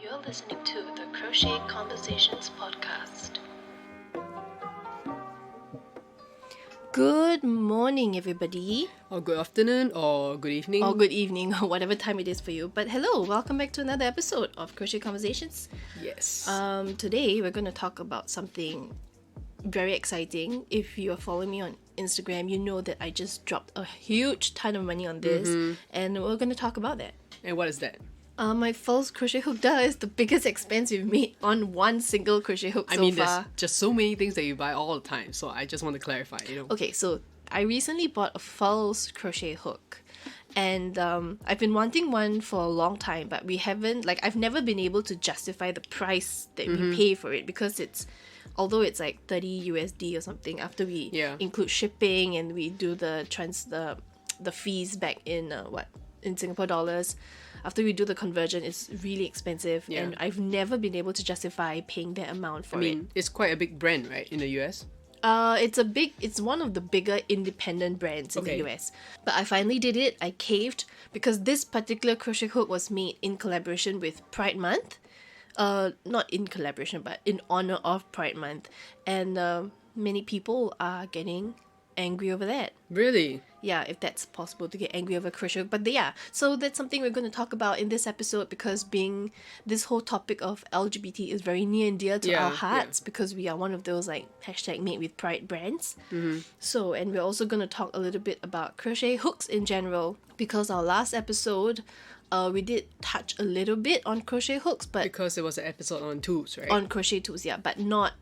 You're listening to the Crochet Conversations podcast. Good morning, everybody. Or good afternoon, or good evening. Or good evening, or whatever time it is for you. But hello, welcome back to another episode of Crochet Conversations. Yes. Today, we're going to talk about something very exciting. If you are following me on Instagram, you know that I just dropped a huge ton of money on this. And we're going to talk about that. And what is that? My false crochet hook is the biggest expense we've made on one single crochet hook so far. There's just so many things that you buy all the time, so I just want to clarify, Okay, so I recently bought a false crochet hook. And I've been wanting one for a long time, but I've never been able to justify the price that we pay for it because although it's like 30 USD or something after we include shipping and we do the fees back in Singapore dollars. After we do the conversion, it's really expensive, and I've never been able to justify paying that amount for it. It's quite a big brand, right, in the US? It's one of the bigger independent brands in the US. But I finally did it. I caved because this particular crochet hook was made in collaboration with Pride Month. Not in collaboration, but in honor of Pride Month. And many people are getting angry over that. Really? Yeah, if that's possible to get angry over crochet. But so that's something we're going to talk about in this episode because being this whole topic of LGBT is very near and dear to our hearts because we are one of those hashtag made with pride brands. So, and we're also going to talk a little bit about crochet hooks in general because our last episode we did touch a little bit on crochet hooks, but because it was an episode on tools, right? On crochet tools, but not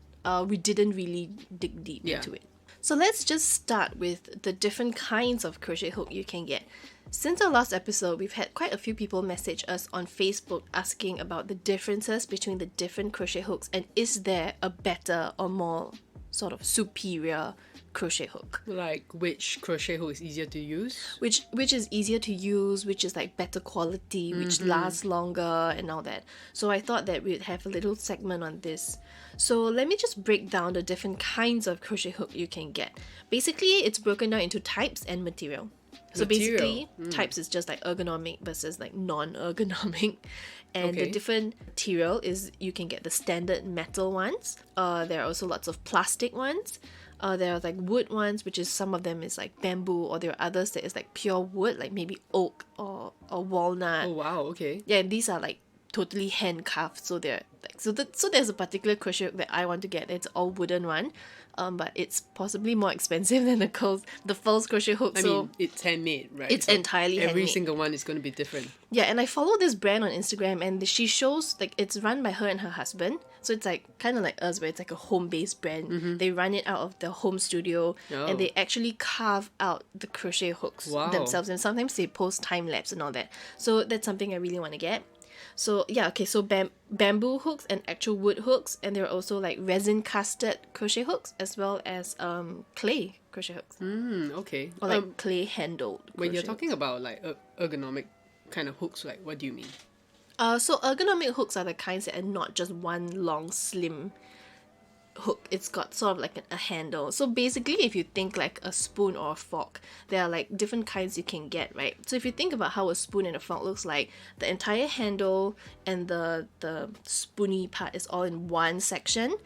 we didn't really dig deep into it. So let's just start with the different kinds of crochet hook you can get. Since our last episode, we've had quite a few people message us on Facebook asking about the differences between the different crochet hooks and is there a better or more sort of superior crochet hook. Like which crochet hook is easier to use? Which is easier to use, which is better quality, which lasts longer and all that. So I thought that we'd have a little segment on this. So let me just break down the different kinds of crochet hook you can get. Basically, it's broken down into types and material. So basically, types is just ergonomic versus non-ergonomic. And the different material is you can get the standard metal ones. There are also lots of plastic ones. There are wood ones, which is some of them is bamboo, or there are others that is pure wood, maybe oak or walnut. Oh wow, okay. Yeah, and these are totally hand carved, so they're so there's a particular crochet hook that I want to get. It's all wooden one, but it's possibly more expensive than the false crochet hook. I mean, it's handmade, right? It's entirely handmade. Every single one is going to be different. Yeah, and I follow this brand on Instagram, and she shows it's run by her and her husband. So it's kind of like us, where it's a home-based brand. They run it out of their home studio, and they actually carve out the crochet hooks themselves. And sometimes they post time lapse and all that. So that's something I really want to get. So so bamboo hooks and actual wood hooks, and there are also resin casted crochet hooks as well as clay crochet hooks. Okay. Or clay handled. When you're talking about ergonomic kind of hooks, what do you mean? So ergonomic hooks are the kinds that are not just one long slim hook. It's got sort of a handle. So basically, if you think a spoon or a fork, there are different kinds you can get, right? So if you think about how a spoon and a fork looks like, the entire handle and the spoony part is all in one section.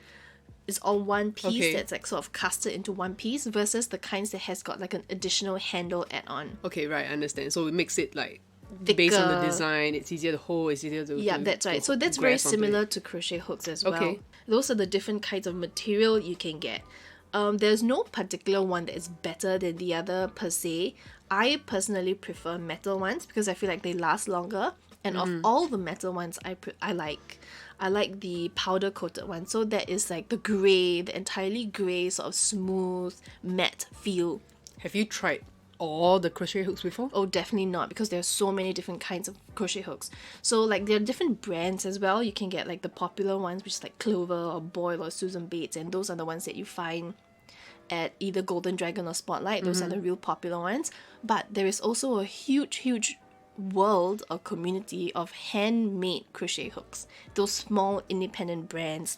It's all one piece that's sort of casted into one piece versus the kinds that has got an additional handle add-on. Okay, right, I understand. So it makes it thicker. Based on the design, it's easier to hold, it's easier to... Yeah, that's right. So that's very similar to crochet hooks as well. Okay. Those are the different kinds of material you can get. There's no particular one that is better than the other per se. I personally prefer metal ones because I feel like they last longer. And of all the metal ones, I like the powder coated one. So that is the grey, the entirely grey sort of smooth matte feel. Have you tried all the crochet hooks before? Oh, definitely not, because there are so many different kinds of crochet hooks. So there are different brands as well. You can get the popular ones, which is Clover or Boyle or Susan Bates, and those are the ones that you find at either Golden Dragon or Spotlight. Those are the real popular ones. But there is also a huge world or community of handmade crochet hooks. Those small independent brands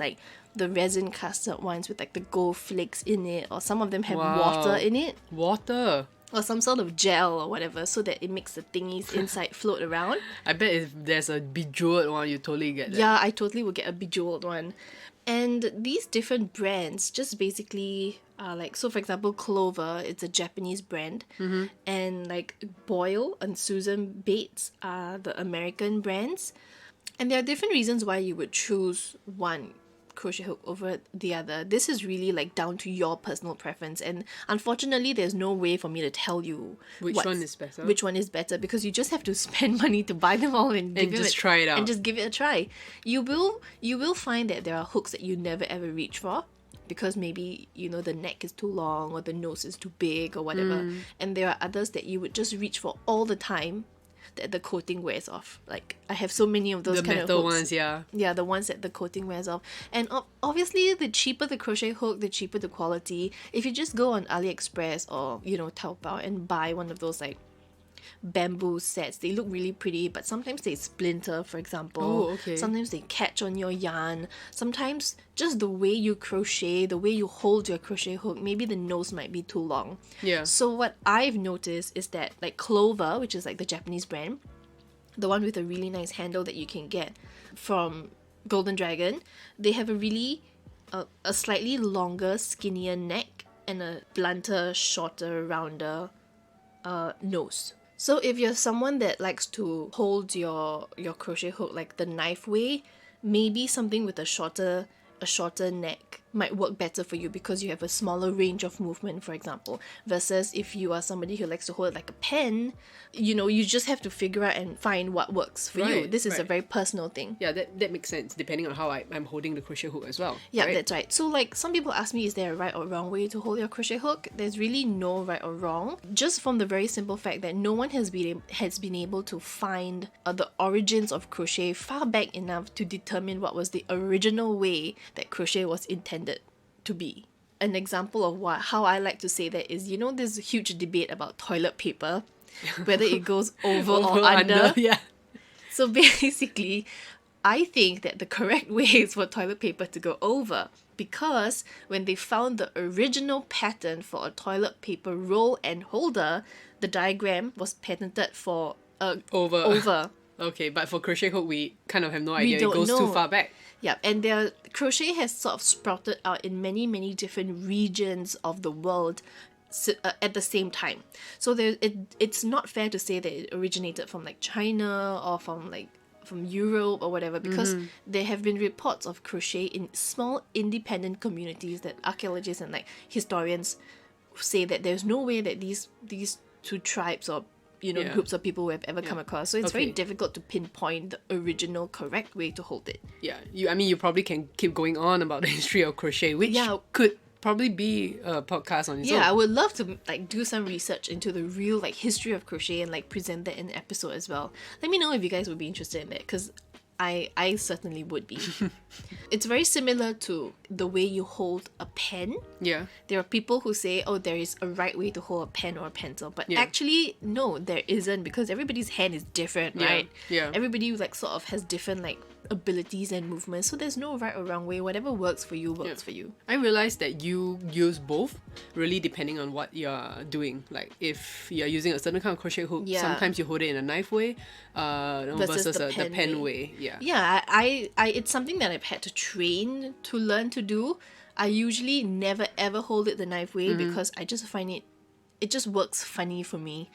the resin casted ones with the gold flakes in it, or some of them have water in it. Water? or some sort of gel or whatever, so that it makes the thingies inside float around. I bet if there's a bejeweled one, you totally get that. Yeah, I totally would get a bejeweled one. And these different brands just basically are like, so for example, Clover, it's a Japanese brand, and like Boyle and Susan Bates are the American brands. And there are different reasons why you would choose one crochet hook over the other. This is really like down to your personal preference, and unfortunately there's no way for me to tell you Which one is better, because you just have to spend money to buy them all and just try it out and just give it a try. You will find that there are hooks that you never ever reach for because maybe, you know, the neck is too long or the nose is too big or whatever, and there are others that you would just reach for all the time that the coating wears off. Like, I have so many of those the kind of metal hooks. ones, yeah. Yeah, the ones that the coating wears off. And obviously, the cheaper the crochet hook, the cheaper the quality. If you just go on AliExpress or, you know, Taobao and buy one of those like bamboo sets, they look really pretty, but sometimes they splinter, for example. Oh, okay. Sometimes they catch on your yarn. Sometimes just the way you crochet, the way you hold your crochet hook, maybe the nose might be too long. Yeah. So what I've noticed is that like Clover, which is like the Japanese brand, the one with a really nice handle that you can get from Golden Dragon, they have a really a slightly longer, skinnier neck and a blunter, shorter, rounder nose. So if you're someone that likes to hold your crochet hook like the knife way, maybe something with a shorter neck might work better for you because you have a smaller range of movement, for example, versus if you are somebody who likes to hold it like a pen, you know, you just have to figure out and find what works for you. This is a very personal thing. Yeah, that makes sense depending on how I'm holding the crochet hook as well. Yeah, right? That's right. So like some people ask me, is there a right or wrong way to hold your crochet hook? There's really no right or wrong, just from the very simple fact that no one has been able to find the origins of crochet far back enough to determine what was the original way that crochet was intended to be. An example of how I like to say that is, you know, there's a huge debate about toilet paper, whether it goes over or under. Yeah. So basically, I think that the correct way is for toilet paper to go over, because when they found the original pattern for a toilet paper roll and holder, the diagram was patented for over. Okay, but for crochet hook, we kind of have no idea. It goes know. too far back. Yeah, and crochet has sort of sprouted out in many, many different regions of the world at the same time. So it's not fair to say that it originated from like China or from Europe or whatever, because there have been reports of crochet in small independent communities that archaeologists and like historians say that there's no way that these two tribes or groups of people who have ever come across. So it's very difficult to pinpoint the original correct way to hold it. Yeah, you probably can keep going on about the history of crochet, which could probably be a podcast on its own. Yeah, I would love to like do some research into the real like history of crochet and like present that in an episode as well. Let me know if you guys would be interested in that, because I certainly would be. It's very similar to the way you hold a pen. Yeah. There are people who say, oh, there is a right way to hold a pen or a pencil. But actually, no, there isn't, because everybody's hand is different, right? Yeah. Everybody like sort of has different like abilities and movements. So there's no right or wrong way. Whatever works for you works for you. I realized that you use both, really depending on what you're doing. Like if you're using a certain kind of crochet hook, sometimes you hold it in a knife way versus the pen way. Yeah, I it's something that I've had to train to learn to do. I usually never ever hold it the knife way because I just find it just works funny for me.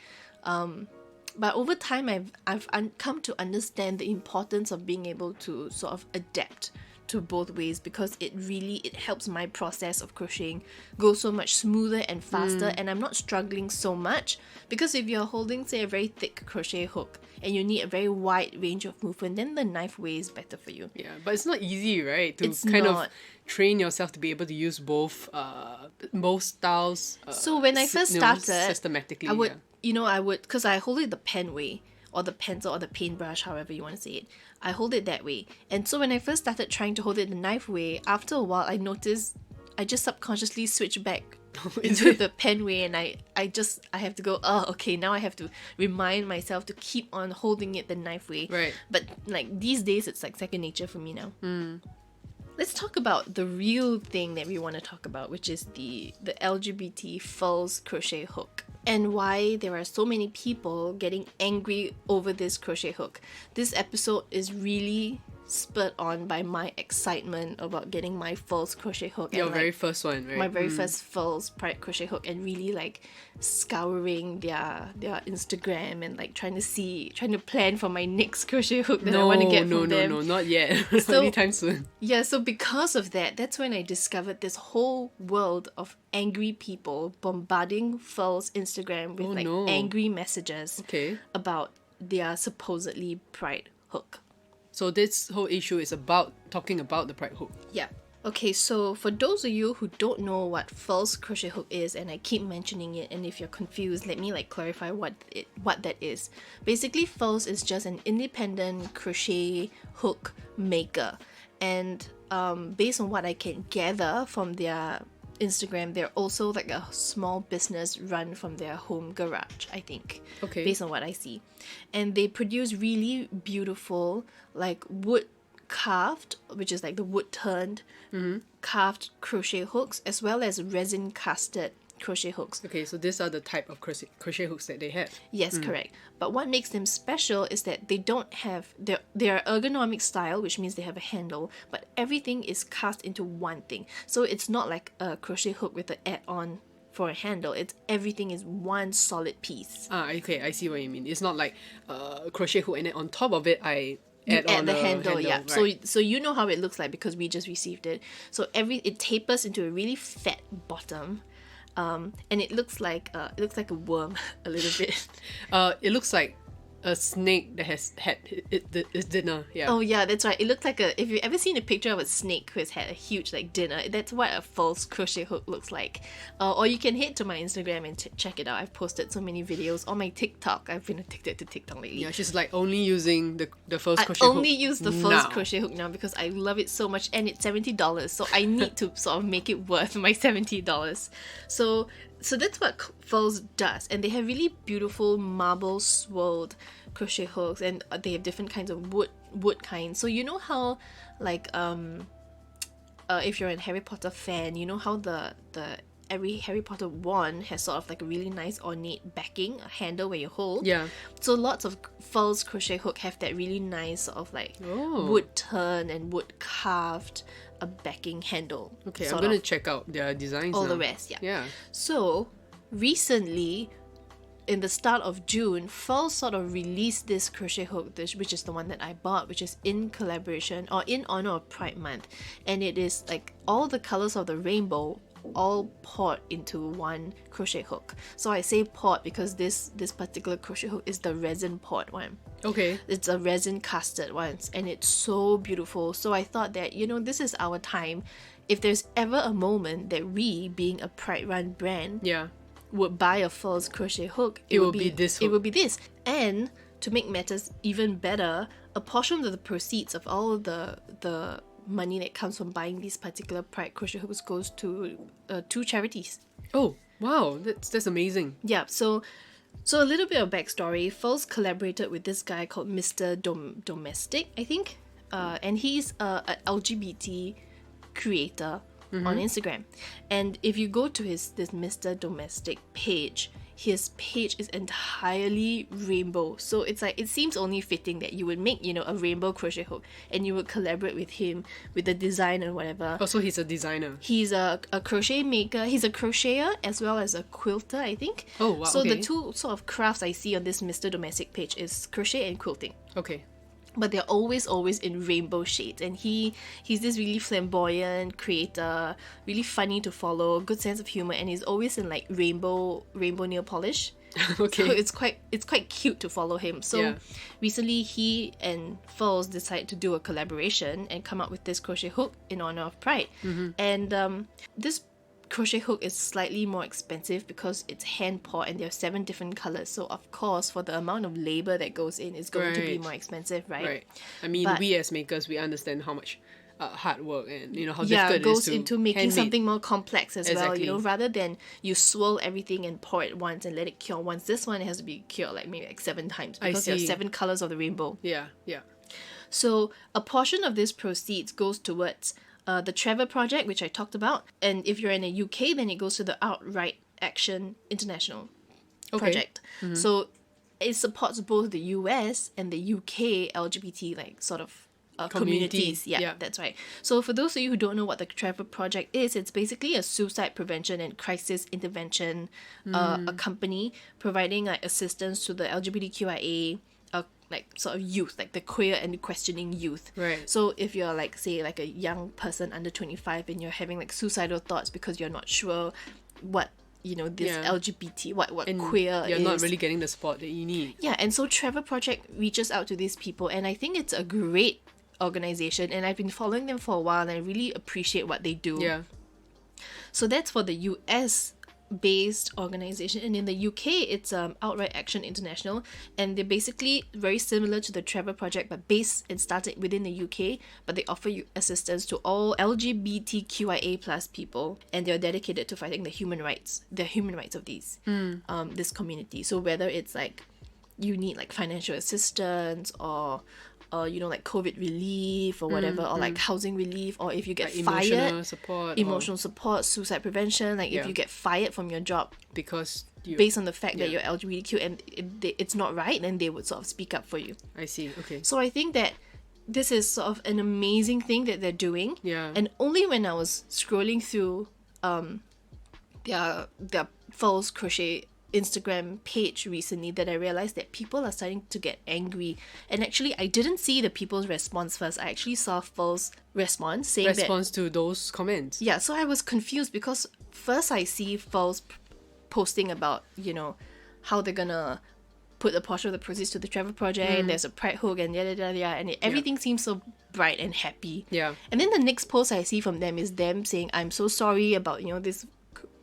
But over time, I've come to understand the importance of being able to sort of adapt to both ways, because it helps my process of crocheting go so much smoother and faster, and I'm not struggling so much. Because if you're holding, say, a very thick crochet hook and you need a very wide range of movement, then the knife way is better for you. Yeah, but it's not easy, right? It's kind not. of train yourself to be able to use both styles. So when I first started, systematically, I would, because I hold it the pen way, or the pencil, or the paintbrush, however you want to say it. I hold it that way. And so when I first started trying to hold it the knife way, after a while I noticed I just subconsciously switched back into the pen way, and I have to go, okay, now I have to remind myself to keep on holding it the knife way. Right. But like these days it's like second nature for me now. let's talk about the real thing that we want to talk about, which is the LGBT false crochet hook, and why there are so many people getting angry over this crochet hook. This episode is really spurred on by my excitement about getting my false crochet hook. Your very first one, right? My very first false pride crochet hook, and really like scouring their Instagram and like trying to plan for my next crochet hook that I want to get from them. No, not yet. So, anytime soon. Yeah, so because of that's when I discovered this whole world of angry people bombarding false Instagram with angry messages about their supposedly pride hook. So this whole issue is about talking about the pride hook. Yeah. Okay, so for those of you who don't know what false crochet hook is, and I keep mentioning it, and if you're confused, let me like clarify what that is. Basically, false is just an independent crochet hook maker, and based on what I can gather from their Instagram, they're also like a small business run from their home garage, I think. Okay. Based on what I see. And they produce really beautiful like wood carved, which is like the wood turned carved crochet hooks, as well as resin casted crochet hooks. Okay, so these are the type of crochet hooks that they have. Yes, correct. But what makes them special is that they don't have their ergonomic style, which means they have a handle, but everything is cast into one thing. So it's not like a crochet hook with an add-on for a handle. Everything is one solid piece. Okay, I see what you mean. It's not like a crochet hook and then on top of it I add the handle, yeah. Right. So you know how it looks like because we just received it. So it tapers into a really fat bottom. And it looks like a worm a little bit. It looks like a snake that has had its dinner. Yeah. Oh yeah, that's right. It looks like if you've ever seen a picture of a snake who has had a huge like dinner, that's what a false crochet hook looks like. Or you can head to my Instagram and check it out. I've posted so many videos on my TikTok. I've been addicted to TikTok lately. Yeah, she's like only using the false crochet hook. I only use the false crochet hook now because I love it so much, and it's $70. So I need to sort of make it worth my $70. So that's what false does, and they have really beautiful marble swirled crochet hooks, and they have different kinds of wood kinds. So you know how like if you're a Harry Potter fan, you know how the every Harry Potter wand has sort of like a really nice ornate backing, a handle where you hold. Yeah. So lots of false crochet hook have that really nice sort of like wood turn and wood carved a backing handle. Okay, I'm gonna check out their designs all now. the rest, yeah. Yeah. So recently, in the start of June, False sort of released this crochet hook, which is the one that I bought, which is in collaboration or in honor of Pride Month, and it is like all the colors of the rainbow all poured into one crochet hook. So I say poured because this particular crochet hook is the resin poured one. Okay. It's a resin casted one, and it's so beautiful. So I thought that, this is our time. If there's ever a moment that we, being a Pride Run brand, would buy a false crochet hook, it would be this hook. It would be this. And to make matters even better, a portion of the proceeds of all of the money that comes from buying these particular Pride crochet hooks goes to 2 charities. Oh, wow, that's amazing. Yeah, so a little bit of backstory. False collaborated with this guy called Mr. Domestic, I think, and he's a LGBT creator on Instagram. And if you go to this Mr. Domestic page, his page is entirely rainbow. So it's like, it seems only fitting that you would make, a rainbow crochet hook and you would collaborate with him with the design and whatever. Also, he's a designer. He's a crochet maker. He's a crocheter as well as a quilter, I think. Oh, wow. So the two sort of crafts I see on this Mr. Domestic page is crochet and quilting. Okay. But they're always in rainbow shades, and he's this really flamboyant creator, really funny to follow, good sense of humor, and he's always in like rainbow nail polish. Okay. So it's quite cute to follow him. So recently he and Falls decided to do a collaboration and come up with this crochet hook in honor of Pride. And this crochet hook is slightly more expensive because it's hand poured and there are 7 different colors. So of course, for the amount of labor that goes in, it's going to be more expensive, right? Right. I mean, we as makers, we understand how much hard work and how difficult it it is goes to into making handmade. something more complex as Exactly. well. Rather than you swirl everything and pour it once and let it cure once, this one has to be cured like maybe like 7 times because there are 7 colors of the rainbow. Yeah. So a portion of this proceeds goes towards the Trevor Project, which I talked about. And if you're in the UK, then it goes to the Outright Action International project. So it supports both the US and the UK LGBT like sort of communities. Yeah, that's right. So for those of you who don't know what the Trevor Project is, it's basically a suicide prevention and crisis intervention a company providing like assistance to the LGBTQIA like sort of youth, like the queer and questioning youth. Right. So if you're like, say, like a young person under 25 and you're having like suicidal thoughts because you're not sure what, you know, this LGBT, what and queer you're is. not really getting the support that you need. Yeah, and so Trevor Project reaches out to these people, and I think it's a great organization, and I've been following them for a while, and I really appreciate what they do. Yeah. So that's for the US based organization, and in the UK it's Outright Action International, and they're basically very similar to the Trevor Project but based and started within the UK, but they offer you assistance to all LGBTQIA plus people, and they're dedicated to fighting the human rights of these this community. So whether it's like you need like financial assistance or you know, like COVID relief or whatever, or like housing relief, or if you get like fired, emotional support, suicide prevention, like if you get fired from your job because based on the fact that you're LGBTQ and it's not right, then they would sort of speak up for you. I see. Okay. So I think that this is sort of an amazing thing that they're doing. Yeah. And only when I was scrolling through their False Crochet Instagram page recently that I realized that people are starting to get angry. And actually, I didn't see the people's response first. I actually saw False response saying response to those comments. Yeah, so I was confused because first I see False posting about, you know, how they're gonna put a portion of the proceeds to the Trevor Project, and there's a pride hook and yada yada yada, and everything seems so bright and happy. Yeah. And then the next post I see from them is them saying, I'm so sorry about, you know, this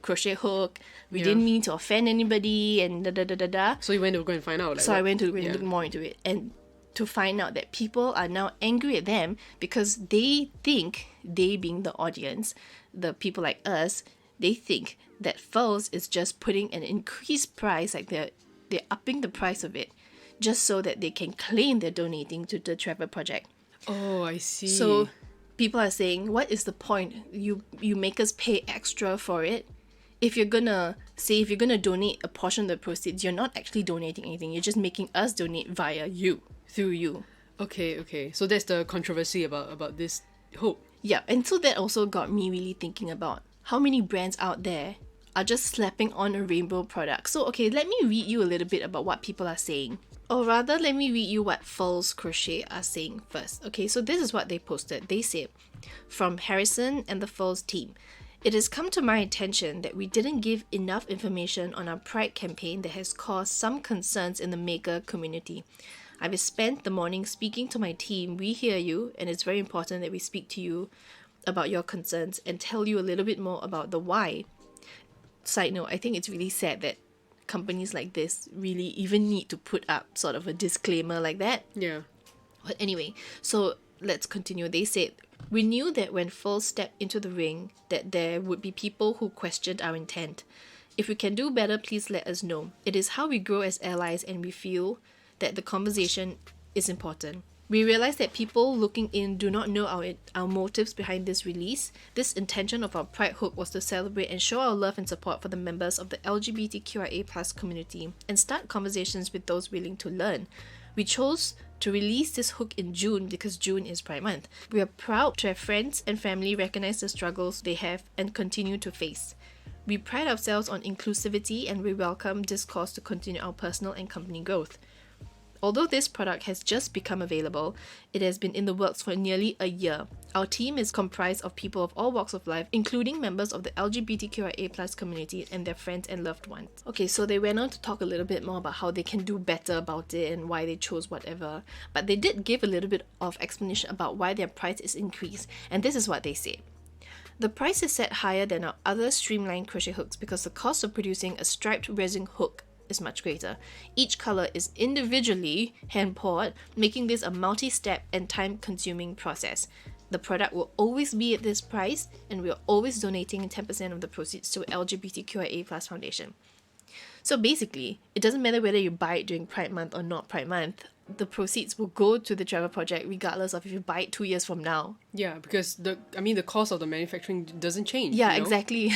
crochet hook, we didn't mean to offend anybody, and da da da da da. So you went to go and find out. Like, so I went to look more into it, and to find out that people are now angry at them because they think, they being the audience, the people like us, they think that False is just putting an increased price, like they're upping the price of it, just so that they can claim they're donating to the Trevor Project. Oh, I see. So people are saying, what is the point? You make us pay extra for it. If you're gonna donate a portion of the proceeds, you're not actually donating anything. You're just making us donate via you, through you. Okay. So that's the controversy about this hook. Yeah, and so that also got me really thinking about how many brands out there are just slapping on a rainbow product. So okay, let me read you a little bit about what people are saying. Or rather, let me read you what False Crochet are saying first. Okay, so this is what they posted. They said, from Harrison and the False team, it has come to my attention that we didn't give enough information on our Pride campaign that has caused some concerns in the maker community. I've spent the morning speaking to my team. We hear you, and it's very important that we speak to you about your concerns and tell you a little bit more about the why. Side note, I think it's really sad that companies like this really even need to put up sort of a disclaimer like that. Yeah. But anyway, so let's continue. They said, we knew that when False stepped into the ring that there would be people who questioned our intent. If we can do better, please let us know. It is how we grow as allies, and we feel that the conversation is important. We realize that people looking in do not know our motives behind this release. This intention of our Pride Hook was to celebrate and show our love and support for the members of the LGBTQIA+ community and start conversations with those willing to learn. We chose to release this hook in June because June is Pride Month. We are proud to have friends and family recognize the struggles they have and continue to face. We pride ourselves on inclusivity, and we welcome this cause to continue our personal and company growth. Although this product has just become available, it has been in the works for nearly a year. Our team is comprised of people of all walks of life, including members of the LGBTQIA+ community and their friends and loved ones. Okay, so they went on to talk a little bit more about how they can do better about it and why they chose whatever. But they did give a little bit of explanation about why their price is increased, and this is what they said. The price is set higher than our other streamlined crochet hooks because the cost of producing a striped resin hook is much greater. Each color is individually hand-poured, making this a multi-step and time-consuming process. The product will always be at this price, and we are always donating 10% of the proceeds to LGBTQIA+ Foundation. So basically, it doesn't matter whether you buy it during Pride Month or not Pride Month, the proceeds will go to the travel project regardless of if you buy it 2 years from now. Yeah, because the cost of the manufacturing doesn't change. Yeah, you know? exactly.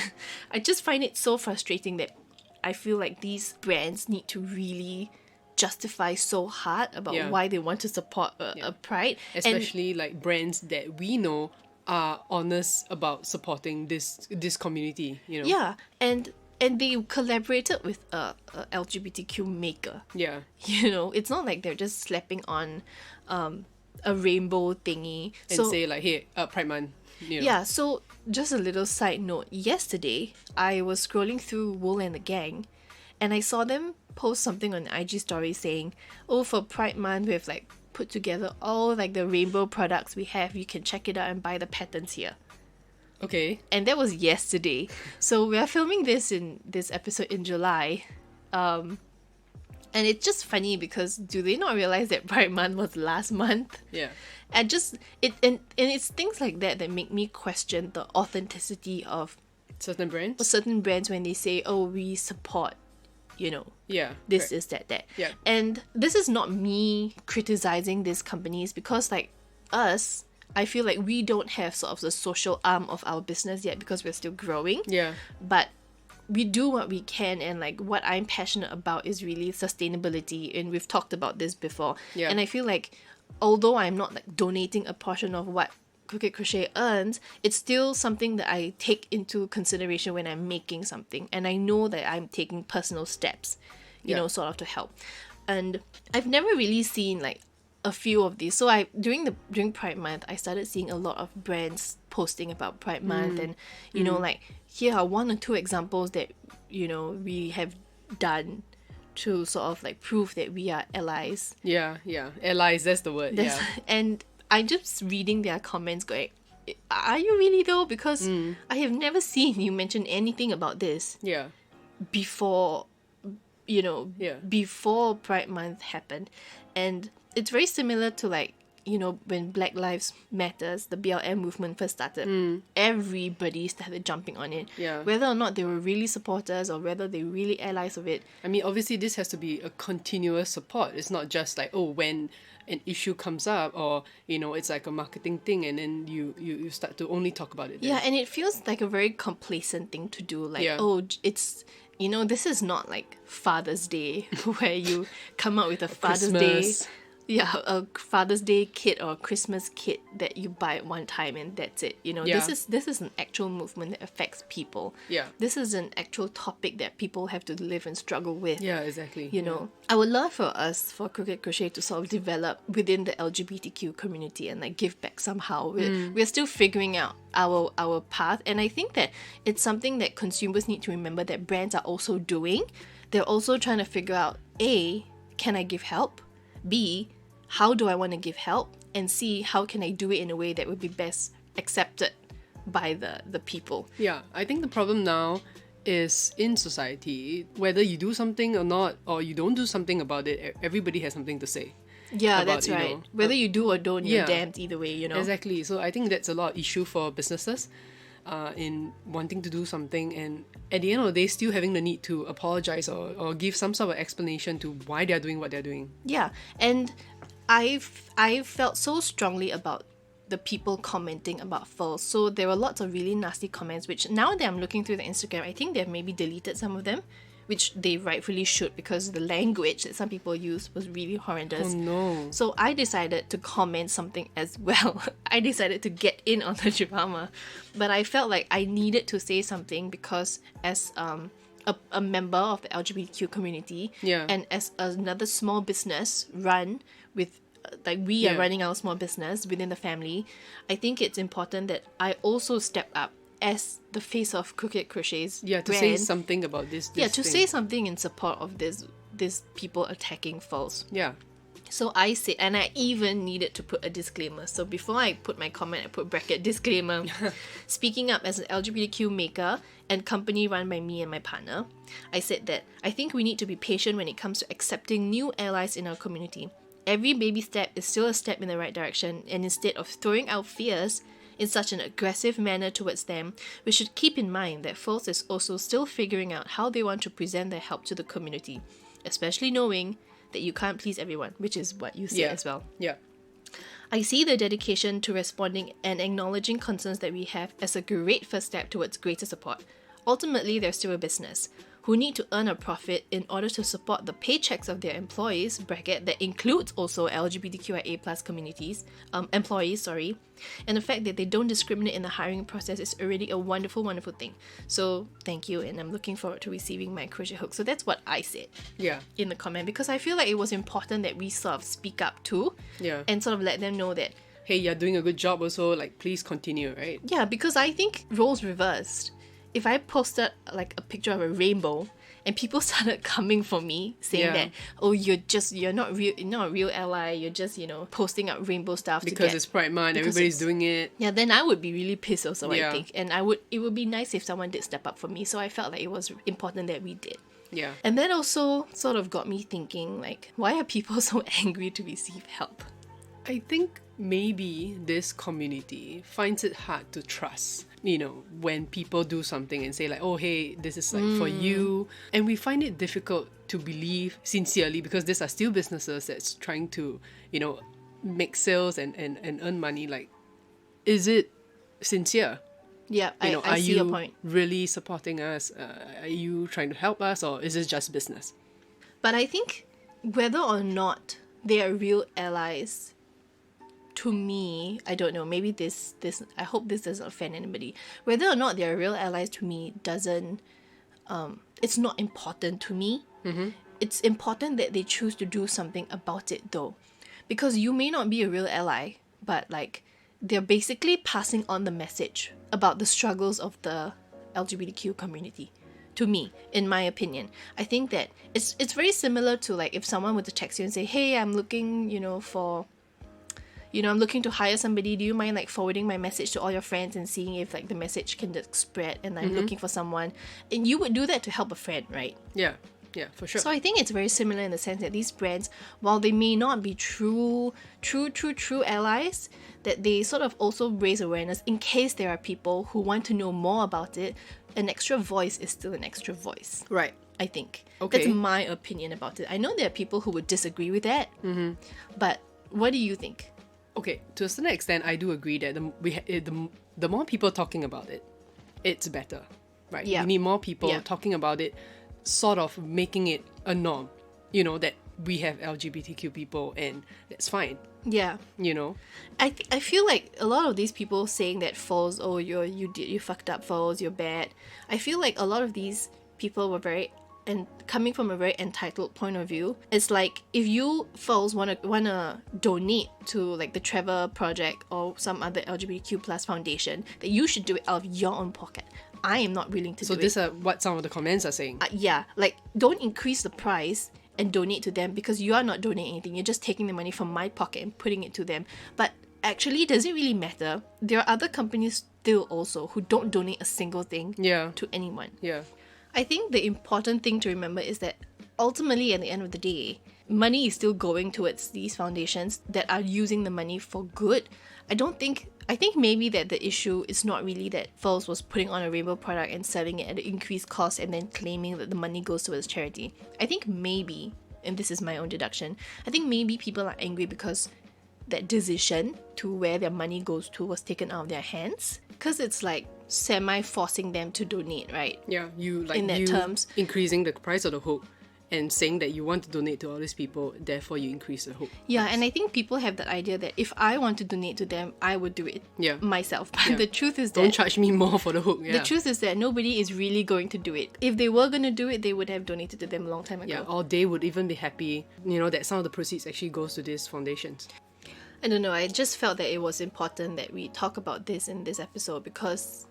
I just find it so frustrating that I feel like these brands need to really justify so hard about why they want to support a pride. Especially like brands that we know are honest about supporting this community, you know. Yeah, and they collaborated with a LGBTQ maker. Yeah. You know, it's not like they're just slapping on a rainbow thingy. And say like, hey, Pride Month. You know. Yeah, so just a little side note. Yesterday, I was scrolling through Wool and the Gang, and I saw them post something on IG story saying, oh, for Pride Month, we've like put together all like the rainbow products we have. You can check it out and buy the patterns here. Okay. And that was yesterday. So we are filming this episode in July. And it's just funny because do they not realize that Pride Month was last month? Yeah. And it's things like that that make me question the authenticity of certain brands when they say, oh, we support, you know, this is that. Yeah. And this is not me criticizing these companies because like us, I feel like we don't have sort of the social arm of our business yet because we're still growing. Yeah. But we do what we can, and like what I'm passionate about is really sustainability, and we've talked about this before. Yeah. And I feel like although I'm not like donating a portion of what Crooked Crochet earns, it's still something that I take into consideration when I'm making something, and I know that I'm taking personal steps, you know, sort of to help. And I've never really seen like a few of these. So during Pride Month, I started seeing a lot of brands posting about Pride Month, and you know, like here are 1 or 2 examples that, you know, we have done to sort of like prove that we are allies. Yeah, allies, that's the word. And I'm just reading their comments going, are you really though? Because I have never seen you mention anything about this before, you know, before Pride Month happened. And it's very similar to like, you know, when Black Lives Matters, the BLM movement first started, everybody started jumping on it. Yeah. Whether or not they were really supporters or whether they were really allies of it. I mean, obviously this has to be a continuous support. It's not just like, oh, when an issue comes up or, you know, it's like a marketing thing and then you start to only talk about it then. Yeah, and it feels like a very complacent thing to do. Like, oh, it's... You know, this is not like Father's Day where you come up with a Father's Christmas. Day... Yeah, a Father's Day kit or a Christmas kit that you buy at one time and that's it. You know, this is an actual movement that affects people. Yeah. This is an actual topic that people have to live and struggle with. Yeah, exactly. You know, I would love for us, for Crooked Crochet, to sort of develop within the LGBTQ community and like give back somehow. We're still figuring out our path, and I think that it's something that consumers need to remember that brands are also doing. They're also trying to figure out, A, can I give help? B, how do I want to give help? And C, how can I do it in a way that would be best accepted by the people? Yeah, I think the problem now is in society, whether you do something or not, or you don't do something about it, everybody has something to say. Yeah, that's right. You know? Whether you do or don't, you're damned either way, you know? Exactly. So I think that's a lot of issue for businesses in wanting to do something, and at the end of the day still having the need to apologize or give some sort of explanation to why they're doing what they're doing. Yeah, and I've felt so strongly about the people commenting about furls. So there were lots of really nasty comments, which now that I'm looking through the Instagram, I think they've maybe deleted some of them, which they rightfully should, because the language that some people used was really horrendous. Oh no. So I decided to comment something as well. I decided to get in on the drama. But I felt like I needed to say something because as a member of the LGBTQ community, and as another small business run with like we are running our small business within the family, I think it's important that I also step up as the face of Crooked Crochet's to brand. say something about this to thing. say something in support of this people attacking furls. Yeah. So I said, and I even needed to put a disclaimer. So before I put my comment, I put bracket disclaimer. Speaking up as an LGBTQ maker and company run by me and my partner, I said that I think we need to be patient when it comes to accepting new allies in our community. Every baby step is still a step in the right direction, and instead of throwing out fears in such an aggressive manner towards them, we should keep in mind that furls is also still figuring out how they want to present their help to the community, especially knowing that you can't please everyone, which is what you said as well. Yeah. I see the dedication to responding and acknowledging concerns that we have as a great first step towards greater support. Ultimately, they're still a business who need to earn a profit in order to support the paychecks of their employees, bracket, that includes also LGBTQIA plus communities, employees, and the fact that they don't discriminate in the hiring process is already a wonderful, wonderful thing. So thank you, and I'm looking forward to receiving my crochet hook. So that's what I said in the comment, because I feel like it was important that we sort of speak up too, and sort of let them know that, hey, you're doing a good job also, like, please continue, right? Yeah, because I think roles reversed. If I posted like a picture of a rainbow and people started coming for me saying that, oh, you're not a real ally, you're just, posting up rainbow stuff because it's Pride Month, everybody's doing it. Yeah, then I would be really pissed also, I think. And it would be nice if someone did step up for me. So I felt like it was important that we did. Yeah. And that also sort of got me thinking, like, why are people so angry to receive help? I think maybe this community finds it hard to trust, when people do something and say like, oh, hey, this is like for you. And we find it difficult to believe sincerely, because these are still businesses that's trying to, make sales and earn money. Like, is it sincere? Yeah, I see your point. Are you really supporting us? Are you trying to help us, or is it just business? But I think whether or not they are real allies, to me, I don't know, maybe this I hope this doesn't offend anybody. Whether or not they're real allies to me doesn't, it's not important to me. Mm-hmm. It's important that they choose to do something about it though. Because you may not be a real ally, but like, they're basically passing on the message about the struggles of the LGBTQ community. To me, in my opinion, I think that it's very similar to like if someone were to text you and say, hey, I'm looking, I'm looking to hire somebody. Do you mind like forwarding my message to all your friends and seeing if like the message can spread, and I'm looking for someone. And you would do that to help a friend, right? Yeah, for sure. So I think it's very similar in the sense that these brands, while they may not be true allies, that they sort of also raise awareness in case there are people who want to know more about it. An extra voice is still an extra voice. Right. I think. Okay. That's my opinion about it. I know there are people who would disagree with that, but what do you think? Okay, to a certain extent, I do agree that the more people talking about it, it's better, right? Yeah. We need more people talking about it, sort of making it a norm, that we have LGBTQ people and that's fine. Yeah. I feel like a lot of these people saying that Falls, oh, you fucked up, Falls, you're bad. I feel like a lot of these people were coming from a very entitled point of view. It's like if you Falls wanna donate to like the Trevor Project or some other LGBTQ plus foundation, that you should do it out of your own pocket. I am not willing to do it. So these are what some of the comments are saying. Yeah, like don't increase the price and donate to them, because you are not donating anything. You're just taking the money from my pocket and putting it to them. But actually, does it really matter? There are other companies still also who don't donate a single thing to anyone. Yeah. I think the important thing to remember is that ultimately, at the end of the day, money is still going towards these foundations that are using the money for good. I think maybe that the issue is not really that Falls was putting on a rainbow product and selling it at an increased cost and then claiming that the money goes towards charity. I think maybe, and this is my own deduction, I think maybe people are angry because that decision to where their money goes to was taken out of their hands, because it's like semi-forcing them to donate, right? Yeah, terms, increasing the price of the hook and saying that you want to donate to all these people, therefore you increase the hook. Yeah, and I think people have that idea that if I want to donate to them, I would do it myself. But the truth is that... Don't charge me more for the hook. The truth is that nobody is really going to do it. If they were going to do it, they would have donated to them a long time ago. Yeah, or they would even be happy, that some of the proceeds actually goes to these foundations. I don't know, I just felt that it was important that we talk about this in this episode, because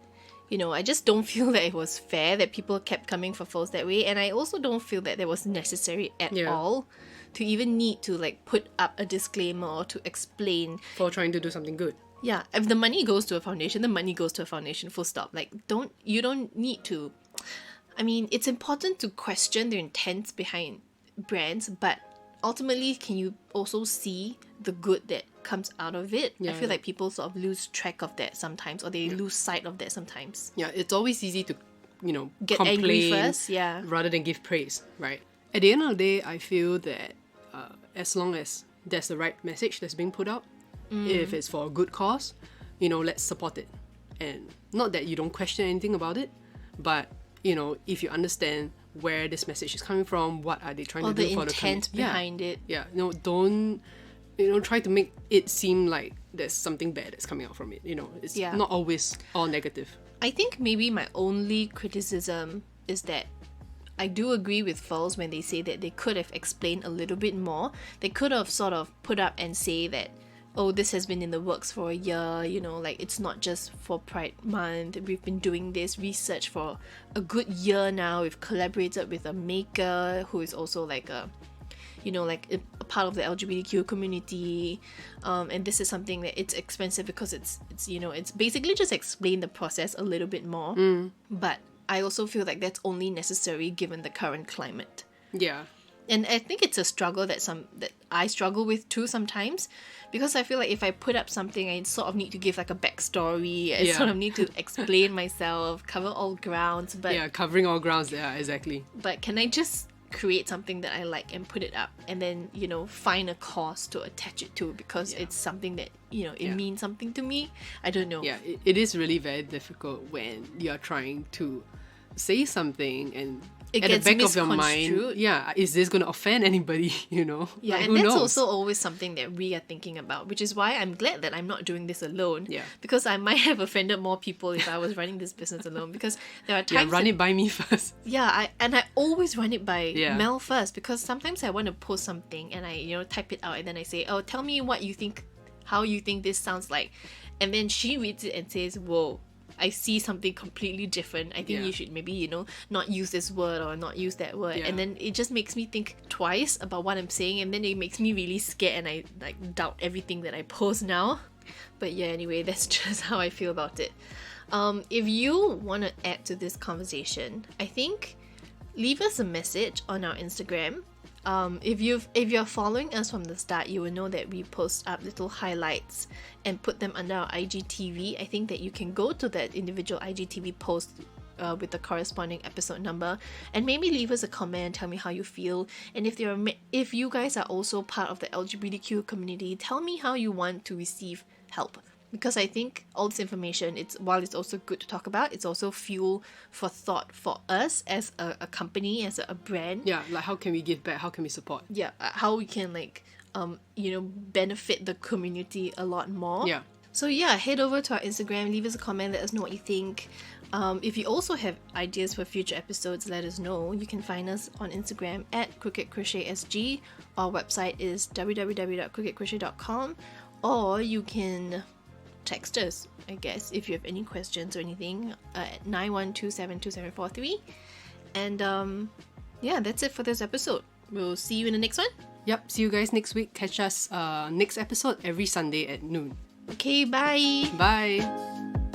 I just don't feel that it was fair that people kept coming for Falls that way, and I also don't feel that that was necessary at all to even need to like put up a disclaimer or to explain for trying to do something good. Yeah, if the money goes to a foundation, the money goes to a foundation, full stop. Like, you don't need to... I mean, it's important to question the intents behind brands, but ultimately, can you also see the good that comes out of it? I feel like people sort of lose track of that sometimes, or they lose sight of that sometimes. Yeah, it's always easy to, get angry complain first, rather than give praise, right? At the end of the day, I feel that as long as there's the right message that's being put out, if it's for a good cause, let's support it. And not that you don't question anything about it, but if you understand where this message is coming from, what are they trying to do for the intent behind it. Yeah, don't try to make it seem like there's something bad that's coming out from it. It's not always all negative. I think maybe my only criticism is that I do agree with Falls when they say that they could have explained a little bit more. They could have sort of put up and say that, oh, this has been in the works for a year, like it's not just for Pride Month. We've been doing this research for a good year now. We've collaborated with a maker who is also like a part of the LGBTQ community, and this is something that it's expensive because it's basically just explain the process a little bit more. But I also feel like that's only necessary given the current climate. Yeah. And I think it's a struggle that I struggle with too sometimes, because I feel like if I put up something, I sort of need to give like a backstory. I sort of need to explain myself, cover all grounds. But covering all grounds. Yeah, exactly. But can I just create something that I like and put it up, and then find a cause to attach it to, because it's something that it means something to me? I don't know. Yeah, it is really very difficult when you're trying to say something and it at gets the back of your mind, is this going to offend anybody? Yeah, like, and that's knows? also always something that we are thinking about, which is why I'm glad that I'm not doing this alone. Yeah, because I might have offended more people if I was running this business alone. Because there are times run it by me first. Yeah, I always run it by Mel first, because sometimes I want to post something and I type it out and then I say, oh, tell me what you think, how you think this sounds like, and then she reads it and says, whoa, I see something completely different. I think you should maybe, not use this word or not use that word. And then it just makes me think twice about what I'm saying, and then it makes me really scared and I like doubt everything that I post now. But yeah, anyway, that's just how I feel about it. If you want to add to this conversation, I think leave us a message on our Instagram. If you're following us from the start, you will know that we post up little highlights and put them under our IGTV. I think that you can go to that individual IGTV post with the corresponding episode number and maybe leave us a comment and tell me how you feel. And if you guys are also part of the LGBTQ community, tell me how you want to receive help. Because I think all this information, while it's also good to talk about, it's also fuel for thought for us as a company, as a brand. Yeah, like how can we give back? How can we support? Yeah, how we can benefit the community a lot more. Yeah. So yeah, head over to our Instagram, leave us a comment, let us know what you think. If you also have ideas for future episodes, let us know. You can find us on Instagram at crookedcrochetsg. Our website is www.crookedcrochet.com, or you can text us, I guess, if you have any questions or anything, at 91272743. And that's it for this episode. We'll see you in the next one. Yep, see you guys next week. Catch us next episode every Sunday at noon. Okay, bye. Bye.